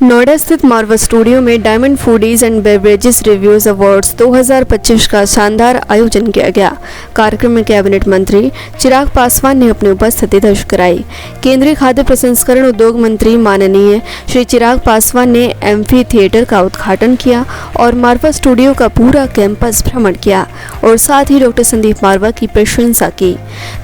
नोएडा स्थित मारवा स्टूडियो में diamond Foodies and beverages reviews awards 2025 का शानदार आयोजन किया गया। कार्यक्रम में कैबिनेट मंत्री चिराग पासवान ने अपनी उपस्थिति दर्ज कराई। केंद्रीय खाद्य प्रसंस्करण उद्योग मंत्री माननीय श्री चिराग पासवान ने एम्फी थिएटर का उद्घाटन किया और मारवा स्टूडियो का पूरा कैंपस भ्रमण किया और साथ ही डॉक्टर संदीप मारवा की प्रशंसा की।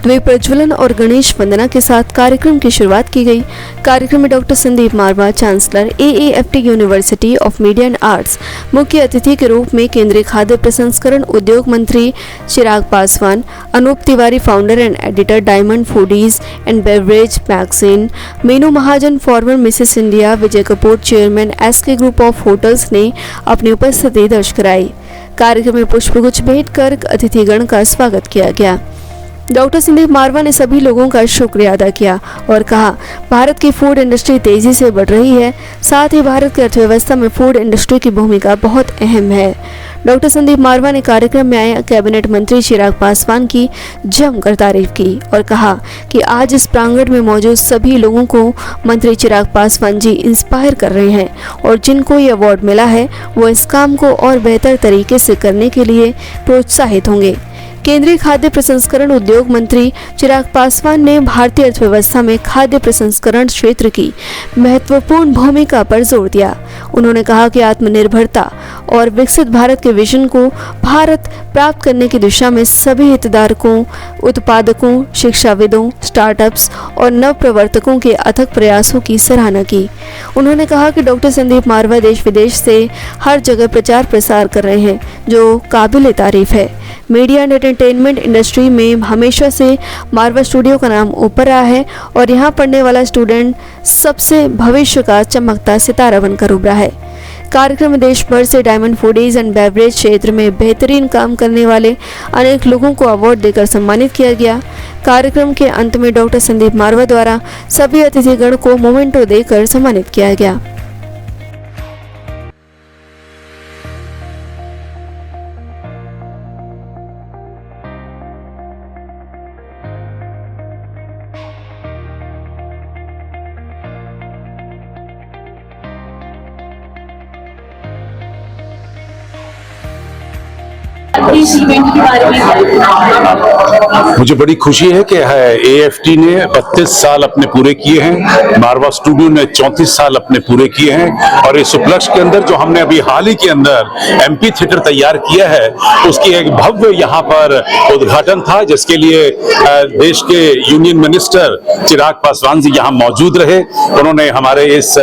द्वीप प्रज्वलन और गणेश वंदना के साथ कार्यक्रम की शुरुआत की गई। कार्यक्रम में doctor Sandeep Marwah, chancellor AAFT university of media and arts, मुख्य अतिथि के रूप में केंद्रीय खाद्य प्रसंस्करण उद्योग मंत्री Chirag Paswan, Anoop Tiwari, founder and editor Diamond Foodies and Beverage Magazine, Meenu Mahajan, former Mrs India, Vijay Kapoor, chairman SK group of hotels ने अपनी उपस्थिति दर्ज कराई। कार्यक्रम में पुष्पगुच्छ भेंट कर अतिथिगण का स्वागत किया गया। डॉक्टर संदीप मारवा ने सभी लोगों का शुक्रिया अदा किया और कहा, भारत की फूड इंडस्ट्री तेजी से बढ़ रही है, साथ ही भारत की अर्थव्यवस्था में फूड इंडस्ट्री की भूमिका बहुत अहम है। डॉक्टर संदीप मारवा ने कार्यक्रम में आए कैबिनेट मंत्री चिराग पासवान की जमकर तारीफ की और कहा कि आज इस प्रांगण में मौजूद सभी लोगों को मंत्री चिराग पासवान जी इंस्पायर कर रहे हैं और जिनको ये अवार्ड मिला है वो इस काम को और बेहतर तरीके से करने के लिए प्रोत्साहित होंगे। केंद्रीय खाद्य प्रसंस्करण उद्योग मंत्री चिराग पासवान ने भारतीय अर्थव्यवस्था में खाद्य प्रसंस्करण क्षेत्र की महत्वपूर्ण भूमिका पर जोर दिया। उन्होंने कहा कि आत्मनिर्भरता और विकसित भारत के विजन को भारत प्राप्त करने की दिशा में सभी हितधारकों, उत्पादकों, शिक्षाविदों, स्टार्टअप्स और नवप्रवर्तकों के अथक प्रयासों की सराहना की। उन्होंने कहा कि डॉक्टर संदीप मारवा देश विदेश से हर जगह प्रचार प्रसार कर रहे हैं, जो काबिल तारीफ है। मीडिया एंड एंटरटेनमेंट इंडस्ट्री में हमेशा से मारवा स्टूडियो का नाम ऊपर रहा है और यहाँ पढ़ने वाला स्टूडेंट सबसे भविष्य का चमकता सितारा बनकर उभरा है। कार्यक्रम में देश भर से डायमंड फूडीज एंड बेवरेज क्षेत्र में बेहतरीन काम करने वाले अनेक लोगों को अवार्ड देकर सम्मानित किया गया। कार्यक्रम के अंत में डॉक्टर संदीप मारवा द्वारा सभी अतिथिगण को मोमेंटो देकर सम्मानित किया गया। मुझे बड़ी खुशी है कि AFT ने 32 साल अपने पूरे किए हैं, मारवा स्टूडियो ने 34 साल अपने पूरे किए हैं और इस उपलक्ष्य के अंदर जो हमने अभी हाल ही के अंदर MP थिएटर तैयार किया है उसकी एक भव्य यहाँ पर उद्घाटन था, जिसके लिए देश के यूनियन मिनिस्टर चिराग पासवान जी यहाँ मौजूद रहे। उन्होंने हमारे इस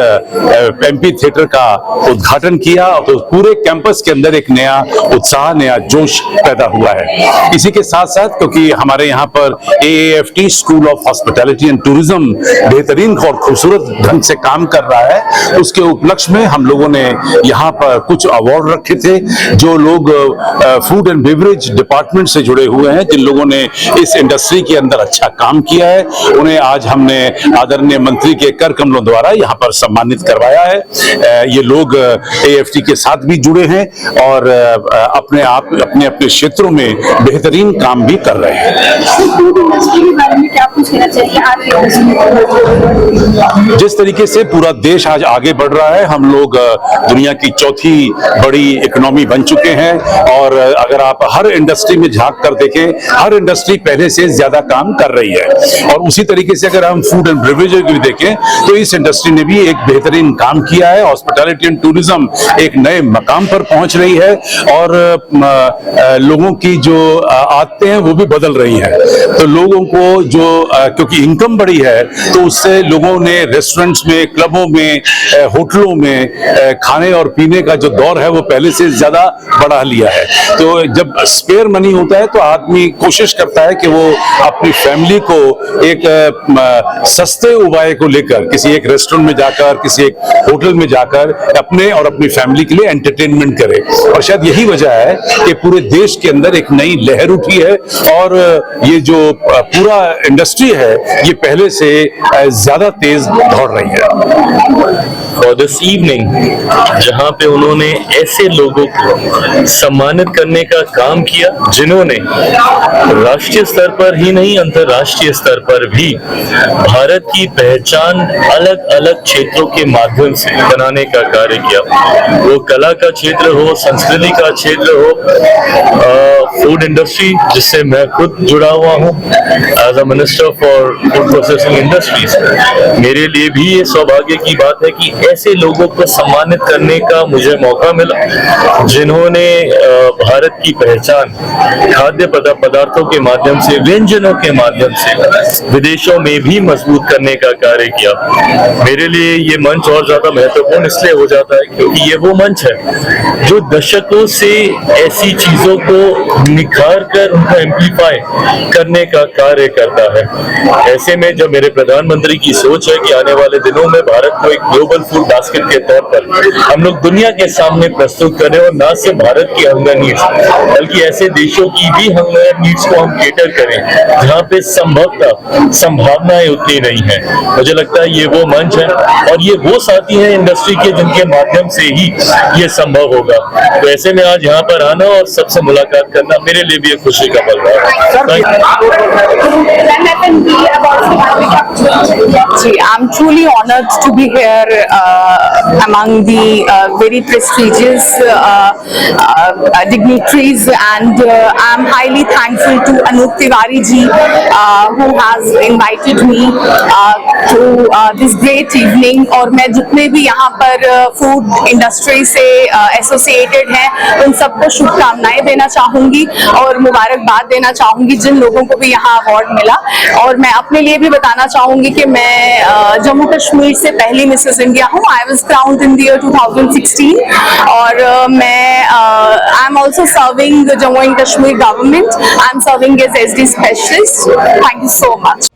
MP थिएटर का उद्घाटन किया तो पूरे कैंपस के अंदर एक नया उत्साह, नया जोश पैदा हुआ है। इसी के साथ साथ क्योंकि हमारे यहाँ पर AAFT school of hospitality and tourism बेहतरीन और खूबसूरत ढंग से काम कर रहा है, उसके उपलक्ष्य में हम लोगों ने यहाँ पर कुछ अवार्ड रखे थे। जो लोग फूड एंड बेवरेज डिपार्टमेंट से जुड़े हुए हैं, जिन लोगों ने इस इंडस्ट्री के अंदर अच्छा काम किया है, उन्हें आज हमने आदरणीय मंत्री के कर कमलों द्वारा यहाँ पर सम्मानित करवाया है। ये लोग AFT के साथ भी जुड़े हैं और अपने आप अपने अपने क्षेत्रों में बेहतरीन काम भी कर रहे हैं। जिस तरीके से पूरा देश आज आगे बढ़ रहा है, हम लोग दुनिया की चौथी बड़ी इकोनॉमी बन चुके हैं और अगर आप हर इंडस्ट्री में झांक कर देखें, हर इंडस्ट्री पहले से ज्यादा काम कर रही है और उसी तरीके से अगर हम फूड एंड बेवरेज भी देखें तो इस इंडस्ट्री ने भी एक बेहतरीन काम किया है। हॉस्पिटैलिटी एंड टूरिज्म एक नए मकाम पर पहुंच रही है और लोगों की जो आदतें हैं वो भी बदल रही हैं। तो लोगों को जो क्योंकि इनकम बढ़ी है तो उससे लोगों ने रेस्टोरेंट्स में, क्लबों में, होटलों में खाने और पीने का जो दौर है वो पहले से ज्यादा बढ़ा लिया है। तो जब स्पेयर मनी होता है तो आदमी कोशिश करता है कि वो अपनी फैमिली को एक सस्ते उपाय को लेकर किसी एक रेस्टोरेंट में जाकर, किसी एक होटल में जाकर अपने और अपनी फैमिली के लिए एंटरटेनमेंट करे। और शायद यही वजह है कि पूरे देश के अंदर एक नई लहर उठी है और ये जो पूरा इंडस्ट्री है ये पहले से ज्यादा तेज दौड़ रही है। फॉर दिस इवनिंग, जहां पे उन्होंने ऐसे लोगों को सम्मानित करने का काम किया जिन्होंने राष्ट्रीय स्तर पर ही नहीं अंतर्राष्ट्रीय स्तर पर भी भारत की पहचान अलग अलग क्षेत्रों के माध्यम से बनाने का कार्य किया। वो कला का क्षेत्र हो, संस्कृति का क्षेत्र हो, फूड इंडस्ट्री जिससे मैं खुद जुड़ा हुआ हूँ as a minister for food processing industries. मेरे लिए भी ये सौभाग्य की बात है कि ऐसे लोगों को सम्मानित करने का मुझे मौका मिला जिन्होंने भारत की पहचान खाद्य पदार्थों के माध्यम से, व्यंजनों के माध्यम से विदेशों में भी मजबूत करने का कार्य किया। मेरे लिए ये मंच और ज्यादा महत्वपूर्ण इसलिए हो जाता है क्योंकि ये वो मंच है जो दशकों से ऐसी चीजों को निखार कर उनको एम्पलीफाई करने का कार्य करता है। ऐसे में जब मेरे प्रधानमंत्री की सोच है कि आने वाले दिनों में भारत को एक ग्लोबल फूड बास्केट के तौर पर हम लोग दुनिया के सामने प्रस्तुत करें और न सिर्फ भारत की हंगर नीड्स बल्कि ऐसे देशों की भी हंगर नीड्स को हम केटर करें जहाँ पे संभवतः संभावनाएं उतनी नहीं है। मुझे लगता है ये वो मंच है और ये वो साथी हैं इंडस्ट्री के जिनके माध्यम से ही ये संभव होगा। तो ऐसे में आज यहाँ पर आना और सबसे मुलाकात करना मेरे लिए भी एक खुशी का पल रहा है। I'm truly honored to be here among the very prestigious dignitaries, and I'm highly thankful to Anup Tiwari ji who has invited me to this great evening। और मैं जितने भी यहाँ पर फूड इंडस्ट्री से एसोसिएटेड हैं उन सबको शुभकामनाएं देना चाहूँगी और मुबारकबाद देना चाहूँगी जिन लोगों को भी यहाँ अवार्ड मिला। और मैं अपने लिए भी बताना चाहूँगी कि मैं जम्मू कश्मीर से पहली मिसेस इंडिया हूँ। I was crowned in the year 2016 और मैं I am also serving the Jammu and Kashmir government. I am serving as SD specialist. Thank you so much.